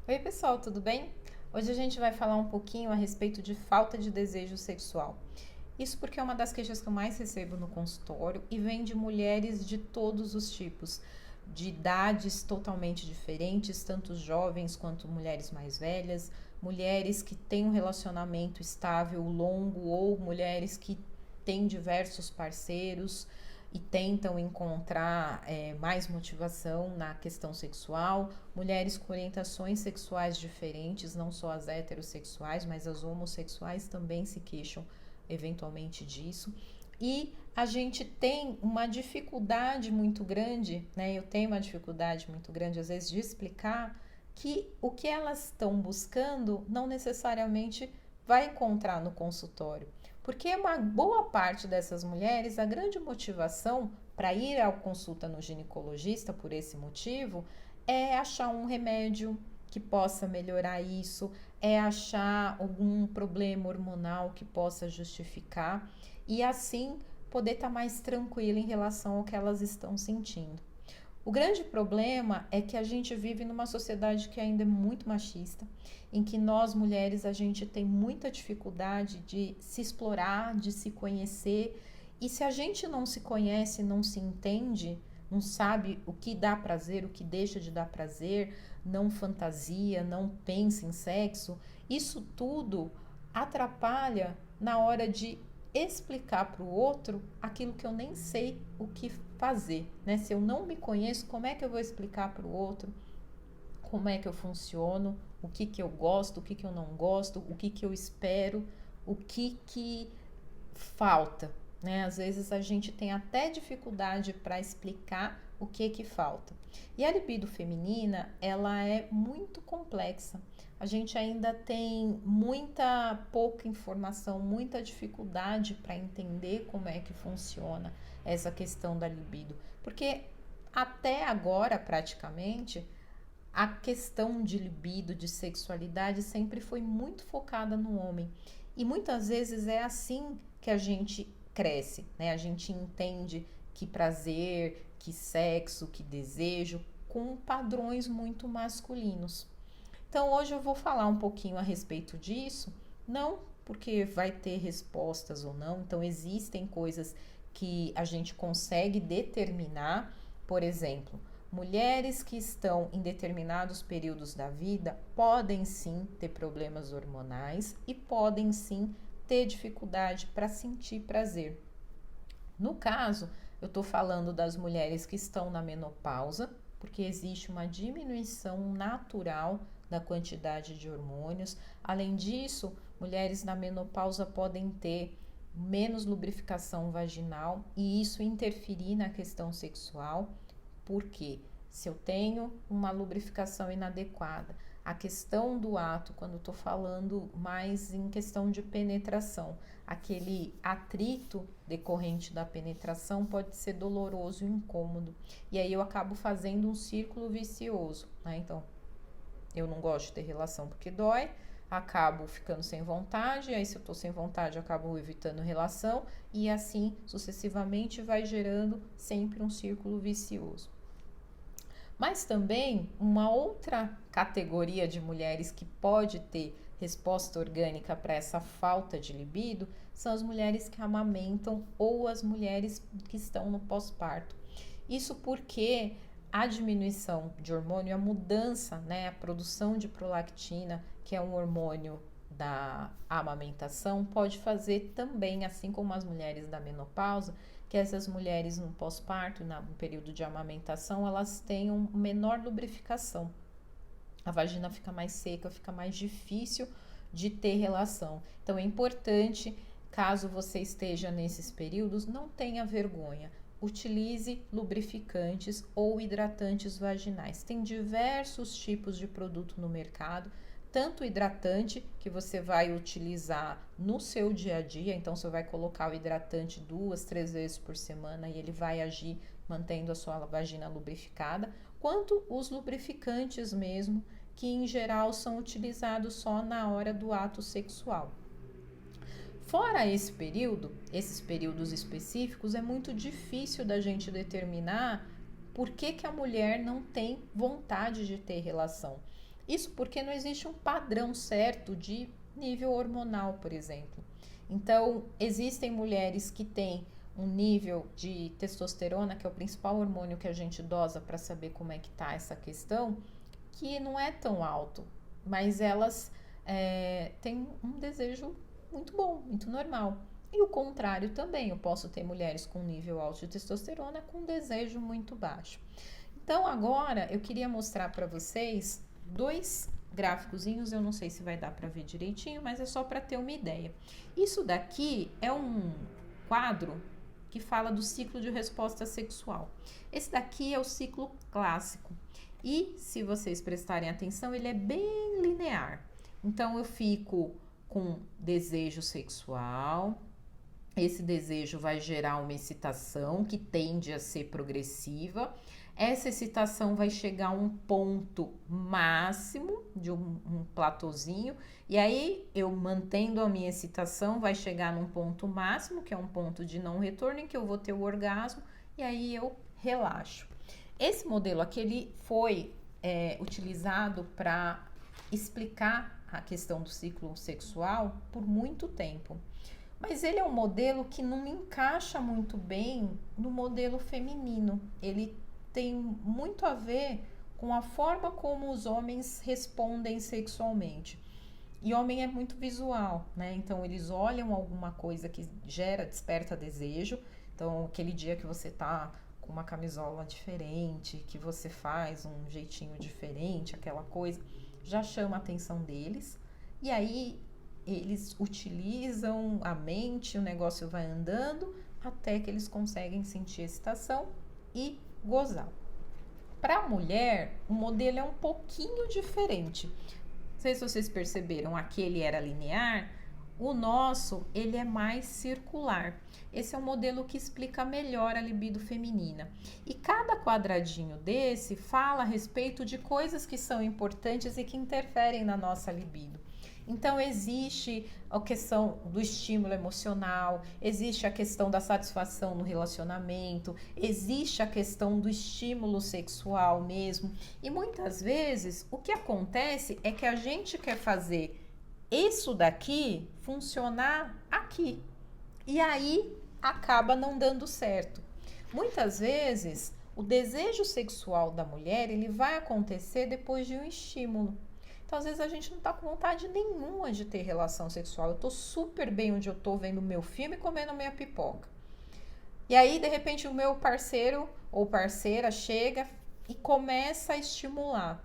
Oi, pessoal, tudo bem? Hoje a gente vai falar um pouquinho a respeito de falta de desejo sexual. Isso porque é uma das queixas que eu mais recebo no consultório e vem de mulheres de todos os tipos, de idades totalmente diferentes, tanto jovens quanto mulheres mais velhas, mulheres que têm um relacionamento estável, longo, ou mulheres que têm diversos parceiros e tentam encontrar mais motivação na questão sexual, mulheres com orientações sexuais diferentes, não só as heterossexuais, mas as homossexuais também se queixam eventualmente disso. E a gente tem uma dificuldade muito grande, né? Eu tenho uma dificuldade muito grande, às vezes, de explicar que o que elas estão buscando não necessariamente vai encontrar no consultório. Porque uma boa parte dessas mulheres, a grande motivação para ir à consulta no ginecologista por esse motivo é achar um remédio que possa melhorar isso, é achar algum problema hormonal que possa justificar e assim poder estar mais tranquila em relação ao que elas estão sentindo. O grande problema é que a gente vive numa sociedade que ainda é muito machista, em que nós mulheres a gente tem muita dificuldade de se explorar, de se conhecer, e se a gente não se conhece, não se entende, não sabe o que dá prazer, o que deixa de dar prazer, não fantasia, não pensa em sexo, isso tudo atrapalha na hora de explicar para o outro aquilo que eu nem sei o que fazer, né? Se eu não me conheço, como é que eu vou explicar para o outro como é que eu funciono, o que que eu gosto, o que que eu não gosto, o que que eu espero, o que falta, né? Às vezes a gente tem até dificuldade para explicar o que falta. E a libido feminina, ela é muito complexa. A gente ainda tem muita pouca informação, muita dificuldade para entender como é que funciona essa questão da libido, porque até agora, praticamente, a questão de libido, de sexualidade, sempre foi muito focada no homem. E muitas vezes é assim que a gente cresce, né? A gente entende que prazer, que sexo, que desejo, com padrões muito masculinos. Então hoje eu vou falar um pouquinho a respeito disso, não porque vai ter respostas ou não, então existem coisas que a gente consegue determinar, por exemplo, mulheres que estão em determinados períodos da vida podem sim ter problemas hormonais e podem sim ter dificuldade para sentir prazer. No caso, eu estou falando das mulheres que estão na menopausa, porque existe uma diminuição natural da quantidade de hormônios. Além disso, mulheres na menopausa podem ter menos lubrificação vaginal e isso interferir na questão sexual, porque se eu tenho uma lubrificação inadequada, a questão do ato, quando estou falando mais em questão de penetração, aquele atrito decorrente da penetração pode ser doloroso e incômodo. E aí eu acabo fazendo um círculo vicioso, né? Então, eu não gosto de ter relação porque dói, acabo ficando sem vontade, aí se eu tô sem vontade, eu acabo evitando relação e assim sucessivamente vai gerando sempre um círculo vicioso. Mas também uma outra categoria de mulheres que pode ter resposta orgânica para essa falta de libido são as mulheres que amamentam ou as mulheres que estão no pós-parto. Isso porque a diminuição de hormônio, a mudança, né, a produção de prolactina, que é um hormônio da amamentação, pode fazer também, assim como as mulheres da menopausa, que essas mulheres no pós-parto, no período de amamentação, elas tenham menor lubrificação. A vagina fica mais seca, fica mais difícil de ter relação. Então é importante, caso você esteja nesses períodos, não tenha vergonha. Utilize lubrificantes ou hidratantes vaginais. Tem diversos tipos de produto no mercado, tanto hidratante que você vai utilizar no seu dia a dia, então você vai colocar o hidratante 2, 3 vezes por semana e ele vai agir mantendo a sua vagina lubrificada, quanto os lubrificantes mesmo, que em geral são utilizados só na hora do ato sexual. Fora esse período, esses períodos específicos, é muito difícil da gente determinar por que a mulher não tem vontade de ter relação. Isso porque não existe um padrão certo de nível hormonal, por exemplo. Então, existem mulheres que têm um nível de testosterona, que é o principal hormônio que a gente dosa para saber como é que tá essa questão, que não é tão alto, mas elas têm um desejo muito bom, muito normal. E o contrário também, eu posso ter mulheres com nível alto de testosterona com desejo muito baixo. Então agora eu queria mostrar para vocês dois gráficozinhos, eu não sei se vai dar para ver direitinho, mas é só para ter uma ideia. Isso daqui é um quadro que fala do ciclo de resposta sexual. Esse daqui é o ciclo clássico. E se vocês prestarem atenção, ele é bem linear. Então eu fico com desejo sexual, esse desejo vai gerar uma excitação que tende a ser progressiva. Essa excitação vai chegar a um ponto máximo, de um platôzinho, e aí eu mantendo a minha excitação, vai chegar num ponto máximo, que é um ponto de não retorno, em que eu vou ter o orgasmo, e aí eu relaxo. Esse modelo aqui ele foi utilizado para explicar a questão do ciclo sexual por muito tempo. Mas ele é um modelo que não encaixa muito bem no modelo feminino. Ele tem muito a ver com a forma como os homens respondem sexualmente. E homem é muito visual, né? Então eles olham alguma coisa que desperta desejo. Então aquele dia que você tá com uma camisola diferente, que você faz um jeitinho diferente, aquela coisa, já chama a atenção deles. E aí eles utilizam a mente, o negócio vai andando até que eles conseguem sentir excitação e gozar. Para a mulher, o modelo é um pouquinho diferente. Não sei se vocês perceberam, aquele era linear, o nosso ele é mais circular. Esse é um modelo que explica melhor a libido feminina. E cada quadradinho desse fala a respeito de coisas que são importantes e que interferem na nossa libido. Então, existe a questão do estímulo emocional, existe a questão da satisfação no relacionamento, existe a questão do estímulo sexual mesmo. E muitas vezes, o que acontece é que a gente quer fazer isso daqui funcionar aqui. E aí, acaba não dando certo. Muitas vezes, o desejo sexual da mulher, ele vai acontecer depois de um estímulo. Então, às vezes, a gente não tá com vontade nenhuma de ter relação sexual. Eu tô super bem onde eu tô vendo meu filme e comendo minha pipoca. E aí, de repente, o meu parceiro ou parceira chega e começa a estimular.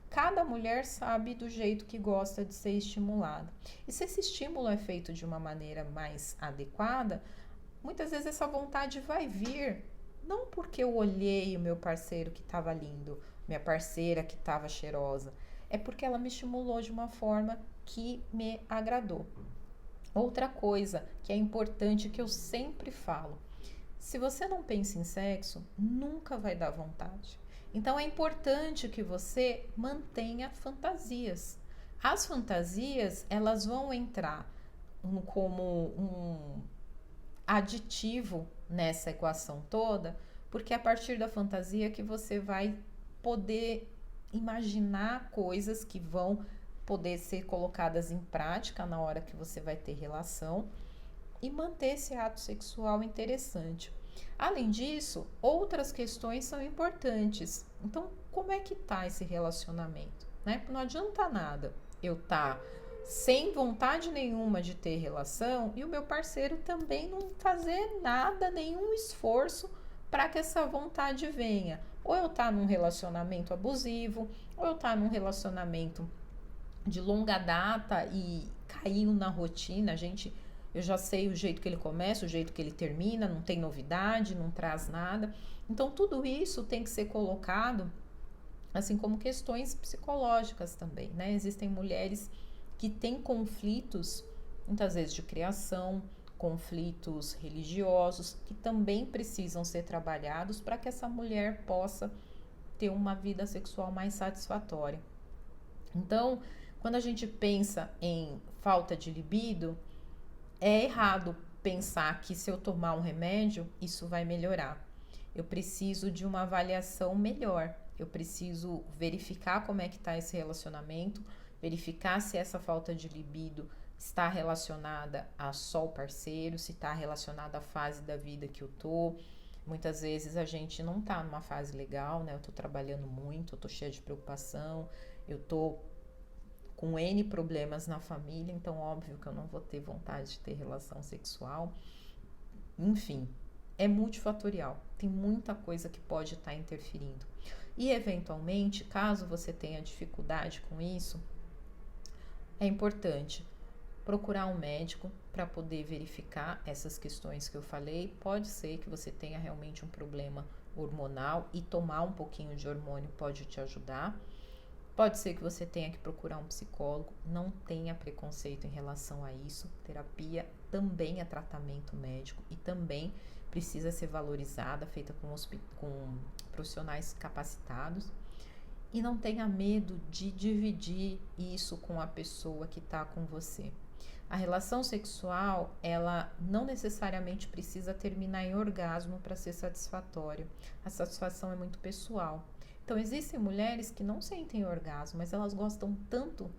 Cada mulher sabe do jeito que gosta de ser estimulada. E se esse estímulo é feito de uma maneira mais adequada, muitas vezes essa vontade vai vir, não porque eu olhei o meu parceiro que estava lindo, minha parceira que estava cheirosa, é porque ela me estimulou de uma forma que me agradou. Outra coisa que é importante, que eu sempre falo, se você não pensa em sexo, nunca vai dar vontade. Então é importante que você mantenha fantasias. As fantasias, elas vão entrar como um aditivo nessa equação toda, porque é a partir da fantasia que você vai poder imaginar coisas que vão poder ser colocadas em prática na hora que você vai ter relação e manter esse ato sexual interessante. Além disso, outras questões são importantes. Então, como é que tá esse relacionamento, né? Não adianta nada eu tá sem vontade nenhuma de ter relação e o meu parceiro também não fazer nada, nenhum esforço para que essa vontade venha. Ou eu tá num relacionamento abusivo, ou eu tá num relacionamento de longa data e caiu na rotina, eu já sei o jeito que ele começa, o jeito que ele termina, não tem novidade, não traz nada. Então, tudo isso tem que ser colocado, assim como questões psicológicas também, né? Existem mulheres que têm conflitos, muitas vezes de criação, conflitos religiosos, que também precisam ser trabalhados para que essa mulher possa ter uma vida sexual mais satisfatória. Então, quando a gente pensa em falta de libido, é errado pensar que se eu tomar um remédio, isso vai melhorar. Eu preciso de uma avaliação melhor. eu preciso verificar como é que está esse relacionamento, verificar se essa falta de libido está relacionada a só o parceiro, se está relacionada à fase da vida que eu tô. Muitas vezes a gente não tá numa fase legal, né? Eu tô trabalhando muito, eu tô cheia de preocupação, eu tô com N problemas na família, então óbvio que eu não vou ter vontade de ter relação sexual. Enfim, é multifatorial, tem muita coisa que pode estar interferindo. E eventualmente, caso você tenha dificuldade com isso, é importante procurar um médico para poder verificar essas questões que eu falei. Pode ser que você tenha realmente um problema hormonal e tomar um pouquinho de hormônio pode te ajudar. Pode ser que você tenha que procurar um psicólogo, não tenha preconceito em relação a isso. Terapia também é tratamento médico e também precisa ser valorizada, feita com profissionais capacitados. E não tenha medo de dividir isso com a pessoa que está com você. A relação sexual, ela não necessariamente precisa terminar em orgasmo para ser satisfatória. A satisfação é muito pessoal. Então, existem mulheres que não sentem orgasmo, mas elas gostam tanto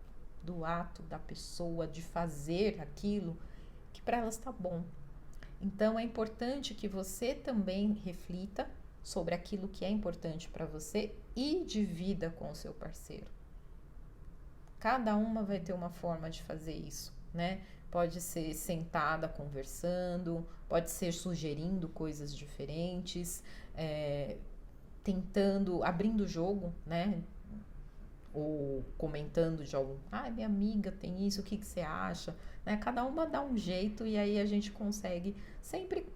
do ato da pessoa, de fazer aquilo, que para elas está bom. Então, é importante que você também reflita sobre aquilo que é importante para você e divida com o seu parceiro. Cada uma vai ter uma forma de fazer isso, né? Pode ser sentada conversando, pode ser sugerindo coisas diferentes, tentando, abrindo o jogo, né? Ou comentando de algum, minha amiga tem isso, o que você acha? Né? Cada uma dá um jeito e aí a gente consegue sempre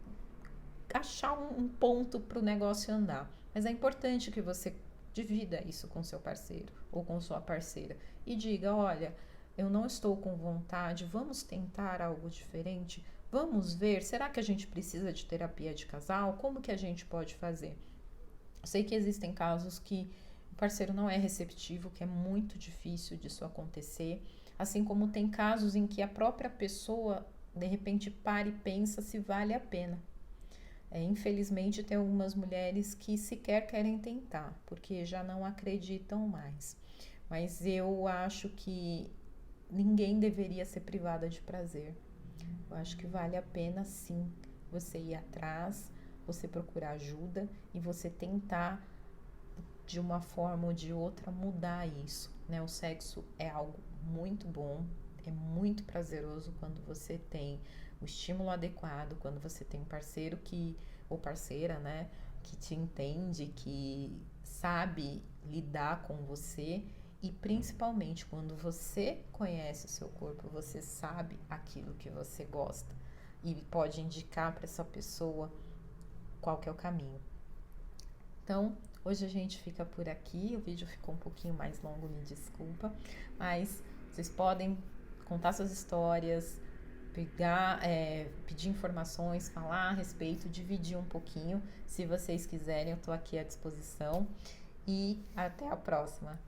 achar um ponto para o negócio andar. Mas é importante que você divida isso com seu parceiro ou com sua parceira e diga, olha, eu não estou com vontade, vamos tentar algo diferente, vamos ver, será que a gente precisa de terapia de casal? Como que a gente pode fazer? Eu sei que existem casos que o parceiro não é receptivo, que é muito difícil disso acontecer, assim como tem casos em que a própria pessoa de repente para e pensa se vale a pena. Infelizmente tem algumas mulheres que sequer querem tentar, porque já não acreditam mais. Mas eu acho que ninguém deveria ser privada de prazer. Eu acho que vale a pena sim você ir atrás, você procurar ajuda e você tentar de uma forma ou de outra mudar isso, né? O sexo é algo muito bom, é muito prazeroso quando você tem o estímulo adequado, quando você tem um parceiro ou parceira, né, que te entende, que sabe lidar com você e principalmente quando você conhece o seu corpo, você sabe aquilo que você gosta e pode indicar para essa pessoa qual que é o caminho. Então, hoje a gente fica por aqui, o vídeo ficou um pouquinho mais longo, me desculpa, mas vocês podem contar suas histórias, pedir informações, falar a respeito, dividir um pouquinho. Se vocês quiserem, eu estou aqui à disposição. E até a próxima!